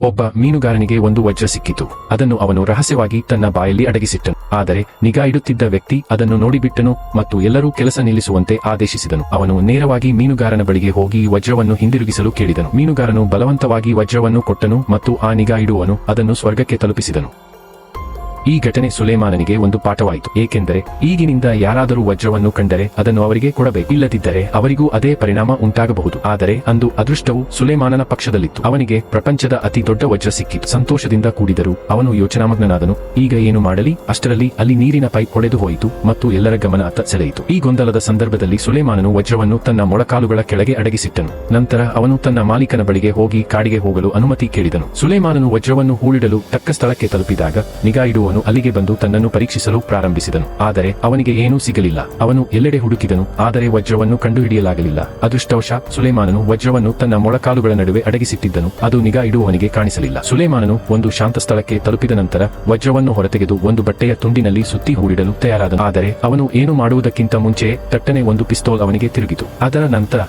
ಒಬ್ಬ ಮೀನುಗಾರನಿಗೆ ಒಂದು ವಜ್ರ ಸಿಕ್ಕಿತು. ಅದನ್ನು ಅವನು ರಹಸ್ಯವಾಗಿ ತನ್ನ ಬಾಯಲ್ಲಿ ಅಡಗಿಸಿಟ್ಟನು. ಆದರೆ ನಿಗಾ ಇಡುತ್ತಿದ್ದ ವ್ಯಕ್ತಿ ಅದನ್ನು ನೋಡಿಬಿಟ್ಟನು ಮತ್ತು ಎಲ್ಲರೂ ಕೆಲಸ ನಿಲ್ಲಿಸುವಂತೆ ಆದೇಶಿಸಿದನು. ಅವನು ನೇರವಾಗಿ ಮೀನುಗಾರನ ಬಳಿಗೆ ಹೋಗಿ ವಜ್ರವನ್ನು ಹಿಂದಿರುಗಿಸಲು ಕೇಳಿದನು. ಮೀನುಗಾರನು ಬಲವಂತವಾಗಿ ವಜ್ರವನ್ನು ಕೊಟ್ಟನು ಮತ್ತು ಆ ನಿಗಾ ಇಡುವವನು ಅದನ್ನು ಸ್ವರ್ಗಕ್ಕೆ ತಲುಪಿಸಿದನು. ಈ ಘಟನೆ ಸುಲೇಮಾನನಿಗೆ ಒಂದು ಪಾಠವಾಯಿತು. ಏಕೆಂದರೆ ಈಗಿನಿಂದ ಯಾರಾದರೂ ವಜ್ರವನ್ನು ಕಂಡರೆ ಅದನ್ನು ಅವರಿಗೆ ಕೊಡಬೇಕು, ಇಲ್ಲದಿದ್ದರೆ ಅವರಿಗೂ ಅದೇ ಪರಿಣಾಮ ಉಂಟಾಗಬಹುದು. ಆದರೆ ಅಂದು ಅದೃಷ್ಟವು ಸುಲೇಮಾನನ ಪಕ್ಷದಲ್ಲಿತ್ತು. ಅವನಿಗೆ ಪ್ರಪಂಚದ ಅತಿ ದೊಡ್ಡ ವಜ್ರ ಸಿಕ್ಕಿತು. ಸಂತೋಷದಿಂದ ಕೂಡಿದರೂ ಅವನು ಯೋಚನಾಮಗ್ನನಾದನು. ಈಗ ಏನು ಮಾಡಲಿ? ಅಷ್ಟರಲ್ಲಿ ಅಲ್ಲಿ ನೀರಿನ ಪೈಪ್ ಒಡೆದು ಹೋಯಿತು ಮತ್ತು ಎಲ್ಲರ ಗಮನ ಅತ್ತ ಸೆಳೆಯಿತು. ಈ ಗೊಂದಲದ ಸಂದರ್ಭದಲ್ಲಿ ಸುಲೇಮಾನನು ವಜ್ರವನ್ನು ತನ್ನ ಮೊಳಕಾಲುಗಳ ಕೆಳಗೆ ಅಡಗಿಸಿಟ್ಟನು. ನಂತರ ಅವನು ತನ್ನ ಮಾಲೀಕನ ಬಳಿಗೆ ಹೋಗಿ ಕಾಡಿಗೆ ಹೋಗಲು ಅನುಮತಿ ಕೇಳಿದನು. ಸುಲೇಮಾನನು ವಜ್ರವನ್ನು ಹೂಳಿಡಲು ತಕ್ಕ ಸ್ಥಳಕ್ಕೆ ತಲುಪಿದಾಗ ನಿಗಾ ಇಡುವ ಅಲ್ಲಿಗೆ ಬಂದು ತನ್ನನ್ನು ಪರೀಕ್ಷಿಸಲು ಪ್ರಾರಂಭಿಸಿದನು. ಆದರೆ ಅವನಿಗೆ ಏನೂ ಸಿಗಲಿಲ್ಲ. ಅವನು ಎಲ್ಲೆಡೆ ಹುಡುಕಿದನು, ಆದರೆ ವಜ್ರವನ್ನು ಕಂಡುಹಿಡಿಯಲಾಗಲಿಲ್ಲ. ಅದೃಷ್ಟವಶಾತ್ ಸುಲೇಮಾನನು ವಜ್ರವನ್ನು ತನ್ನ ಮೊಳಕಾಲುಗಳ ನಡುವೆ ಅಡಗಿಸಿಟ್ಟಿದ್ದನು. ಅದು ನಿಗಾ ಇಡುವವನಿಗೆ ಕಾಣಿಸಲಿಲ್ಲ. ಸುಲೇಮಾನನು ಒಂದು ಶಾಂತ ಸ್ಥಳಕ್ಕೆ ತಲುಪಿದ ನಂತರ ವಜ್ರವನ್ನು ಹೊರತೆಗೆದು ಒಂದು ಬಟ್ಟೆಯ ತುಂಡಿನಲ್ಲಿ ಸುತ್ತಿ ಹೂಡಿಡಲು ತಯಾರಾದನು. ಆದರೆ ಅವನು ಏನು ಮಾಡುವುದಕ್ಕಿಂತ ಮುಂಚೆಯೇ ತಟ್ಟನೆ ಒಂದು ಪಿಸ್ತೂಲ್ ಅವನಿಗೆ ತಿರುಗಿತು. ಅದರ ನಂತರ